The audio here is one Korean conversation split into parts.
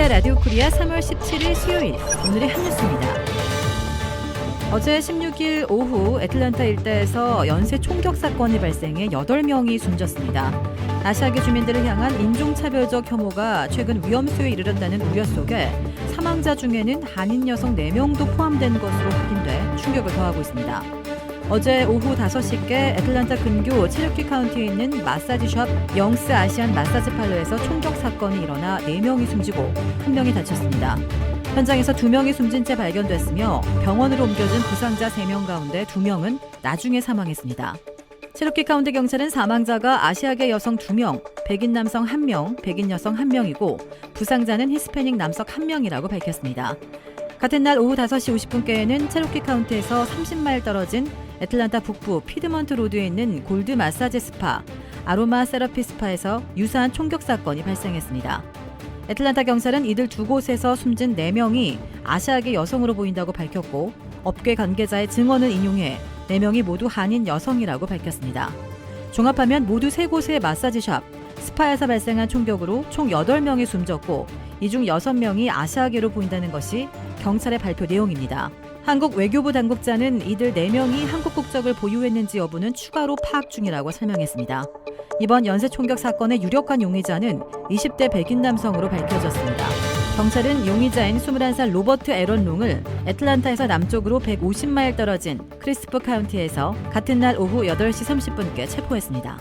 애틀랜타 라디오 코리아 3월 17일 수요일 오늘의 한 뉴스입니다. 어제 16일 오후 애틀랜타 일대에서 연쇄 총격 사건이 발생해 8명이 숨졌습니다. 아시아계 주민들을 향한 인종차별적 혐오가 최근 위험수에 이르렀다는 우려 속에 사망자 중에는 한인 여성 4명도 포함된 것으로 확인돼 충격을 더하고 있습니다. 어제 오후 5시께 애틀랜타 근교 체로키 카운티에 있는 마사지숍 영스 아시안 마사지 팔러에서 총격 사건이 일어나 4명이 숨지고 1명이 다쳤습니다. 현장에서 2명이 숨진 채 발견됐으며 병원으로 옮겨진 부상자 3명 가운데 2명은 나중에 사망했습니다. 체로키 카운티 경찰은 사망자가 아시아계 여성 2명, 백인 남성 1명, 백인 여성 1명이고 부상자는 히스패닉 남성 1명이라고 밝혔습니다. 같은 날 오후 5시 50분께에는 체로키 카운티에서 30마일 떨어진 애틀랜타 북부 피드먼트 로드에 있는 골드 마사지 스파, 아로마 세라피 스파에서 유사한 총격 사건이 발생했습니다. 애틀랜타 경찰은 이들 두 곳에서 숨진 4명이 아시아계 여성으로 보인다고 밝혔고 업계 관계자의 증언을 인용해 4명이 모두 한인 여성이라고 밝혔습니다. 종합하면 모두 3곳의 마사지샵, 스파에서 발생한 총격으로 총 8명이 숨졌고 이 중 6명이 아시아계로 보인다는 것이 경찰의 발표 내용입니다. 한국 외교부 당국자는 이들 4명이 한국 국적을 보유했는지 여부는 추가로 파악 중이라고 설명했습니다. 이번 연쇄 총격 사건의 유력한 용의자는 20대 백인 남성으로 밝혀졌습니다. 경찰은 용의자인 21살 로버트 에런 롱을 애틀랜타에서 남쪽으로 150마일 떨어진 크리스프 카운티에서 같은 날 오후 8시 30분께 체포했습니다.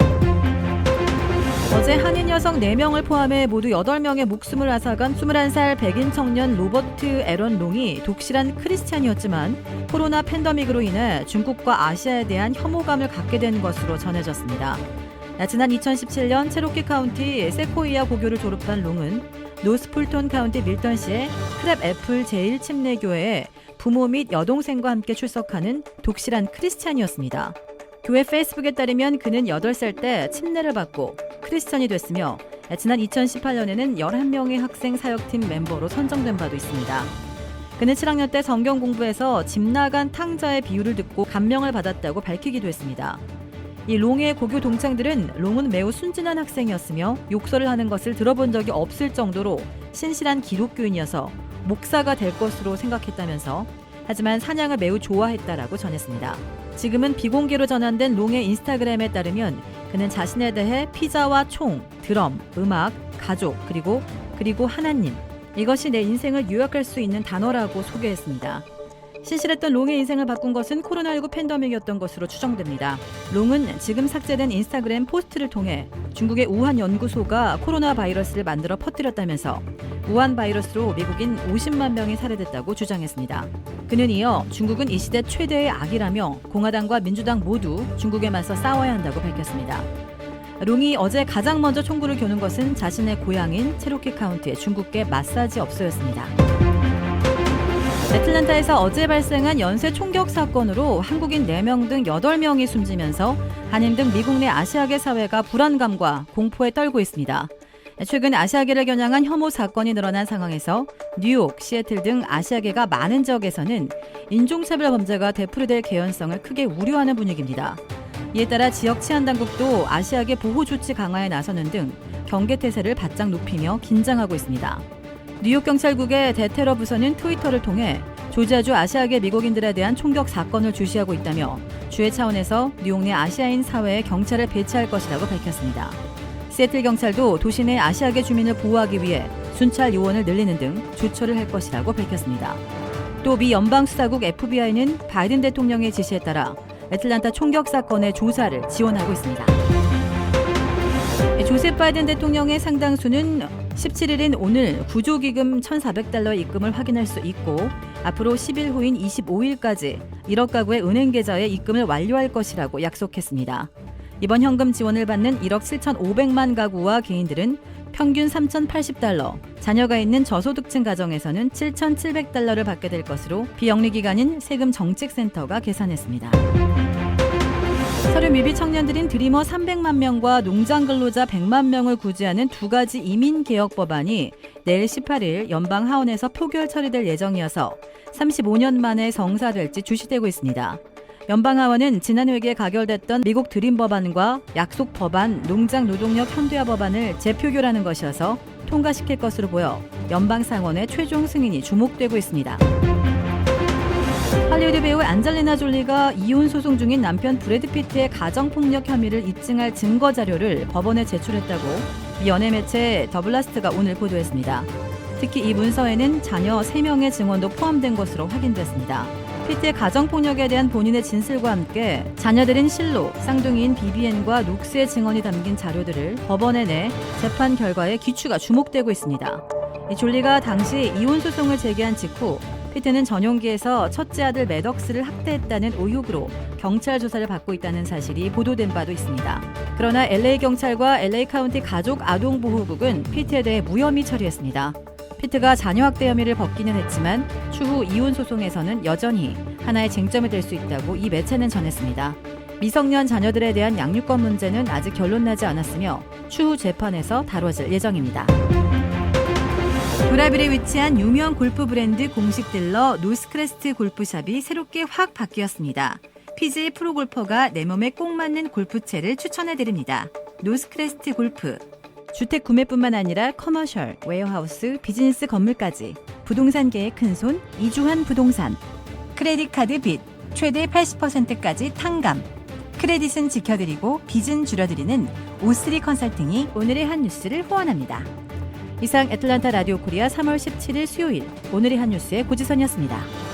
어제 한인 여성 4명을 포함해 모두 8명의 목숨을 앗아간 21살 백인 청년 로버트 에런 롱이 독실한 크리스찬이었지만 코로나 팬데믹으로 인해 중국과 아시아에 대한 혐오감을 갖게 된 것으로 전해졌습니다. 지난 2017년 체로키 카운티 세코이아 고교를 졸업한 롱은 노스풀톤 카운티 밀턴시의 크랩 애플 제1침례교회에 부모 및 여동생과 함께 출석하는 독실한 크리스찬이었습니다. 교회 페이스북에 따르면 그는 8살 때 침례를 받고 크리스천이 됐으며 지난 2018년에는 11명의 학생 사역팀 멤버로 선정된 바도 있습니다. 그는 7학년 때 성경 공부에서 집 나간 탕자의 비유를 듣고 감명을 받았다고 밝히기도 했습니다. 이 롱의 고교 동창들은 롱은 매우 순진한 학생이었으며 욕설을 하는 것을 들어본 적이 없을 정도로 신실한 기독교인이어서 목사가 될 것으로 생각했다면서 하지만 사냥을 매우 좋아했다라고 전했습니다. 지금은 비공개로 전환된 롱의 인스타그램에 따르면 그는 자신에 대해 피자와 총, 드럼, 음악, 가족, 그리고 하나님, 이것이 내 인생을 요약할 수 있는 단어라고 소개했습니다. 신실했던 롱의 인생을 바꾼 것은 코로나19 팬데믹이었던 것으로 추정됩니다. 롱은 지금 삭제된 인스타그램 포스트를 통해 중국의 우한 연구소가 코로나 바이러스를 만들어 퍼뜨렸다면서 우한 바이러스로 미국인 50만 명이 살해됐다고 주장했습니다. 그는 이어 중국은 이 시대 최대의 악이라며 공화당과 민주당 모두 중국에 맞서 싸워야 한다고 밝혔습니다. 롱이 어제 가장 먼저 총구를 겨눈 것은 자신의 고향인 체로키 카운티의 중국계 마사지 업소였습니다. 애틀랜타에서 어제 발생한 연쇄 총격 사건으로 한국인 4명 등 8명이 숨지면서 한인 등 미국 내 아시아계 사회가 불안감과 공포에 떨고 있습니다. 최근 아시아계를 겨냥한 혐오 사건이 늘어난 상황에서 뉴욕, 시애틀 등 아시아계가 많은 지역에서는 인종차별 범죄가 되풀이될 개연성을 크게 우려하는 분위기입니다. 이에 따라 지역 치안당국도 아시아계 보호 조치 강화에 나서는 등 경계태세를 바짝 높이며 긴장하고 있습니다. 뉴욕 경찰국의 대테러 부서는 트위터를 통해 조지아주 아시아계 미국인들에 대한 총격 사건을 주시하고 있다며 주의 차원에서 뉴욕 내 아시아인 사회에 경찰을 배치할 것이라고 밝혔습니다. 시애틀 경찰도 도시 내 아시아계 주민을 보호하기 위해 순찰 요원을 늘리는 등 조처를 할 것이라고 밝혔습니다. 또 미 연방수사국 FBI는 바이든 대통령의 지시에 따라 애틀랜타 총격 사건의 조사를 지원하고 있습니다. 조셉 바이든 대통령의 상당수는 17일인 오늘 구조기금 $1,400 입금을 확인할 수 있고 앞으로 10일 후인 25일까지 1억 가구의 은행 계좌에 입금을 완료할 것이라고 약속했습니다. 이번 현금 지원을 받는 1억 7,500만 가구와 개인들은 평균 $3,080, 자녀가 있는 저소득층 가정에서는 $7,700를 받게 될 것으로 비영리기관인 세금정책센터가 계산했습니다. 서류 미비 청년들인 드리머 300만 명과 농장 근로자 100만 명을 구제하는 2가지 이민 개혁 법안이 내일 18일 연방 하원에서 표결 처리될 예정이어서 35년 만에 성사될지 주시되고 있습니다. 연방 하원은 지난 회기에 가결됐던 미국 드림 법안과 약속 법안, 농장 노동력 현대화 법안을 재표결하는 것이어서 통과시킬 것으로 보여 연방 상원의 최종 승인이 주목되고 있습니다. 할리우드 배우 안젤리나 졸리가 이혼 소송 중인 남편 브래드 피트의 가정폭력 혐의를 입증할 증거 자료를 법원에 제출했다고 미 연예 매체 더 블라스트가 오늘 보도했습니다. 특히 이 문서에는 자녀 3명의 증언도 포함된 것으로 확인됐습니다. 피트의 가정폭력에 대한 본인의 진술과 함께 자녀들인 실로, 쌍둥이인 비비엔과 룩스의 증언이 담긴 자료들을 법원에 내 재판 결과에 귀추가 주목되고 있습니다. 이 졸리가 당시 이혼 소송을 제기한 직후 피트는 전용기에서 첫째 아들 매덕스를 학대했다는 의혹으로 경찰 조사를 받고 있다는 사실이 보도된 바도 있습니다. 그러나 LA 경찰과 LA 카운티 가족 아동보호국은 피트에 대해 무혐의 처리했습니다. 피트가 자녀 학대 혐의를 벗기는 했지만 추후 이혼 소송에서는 여전히 하나의 쟁점이 될 수 있다고 이 매체는 전했습니다. 미성년 자녀들에 대한 양육권 문제는 아직 결론나지 않았으며 추후 재판에서 다뤄질 예정입니다. 브라질에 위치한 유명 골프 브랜드 공식 딜러 노스크레스트 골프샵이 새롭게 확 바뀌었습니다. PGA 프로골퍼가 내 몸에 꼭 맞는 골프채를 추천해드립니다. 노스크레스트 골프. 주택 구매뿐만 아니라 커머셜, 웨어하우스, 비즈니스 건물까지 부동산계의 큰손 이주환 부동산. 크레딧 카드 빚 최대 80%까지 탕감. 크레딧은 지켜드리고 빚은 줄여드리는 O3 컨설팅이 오늘의 한 뉴스를 후원합니다. 이상 애틀란타 라디오 코리아 3월 17일 수요일 오늘의 한 뉴스의 고지선이었습니다.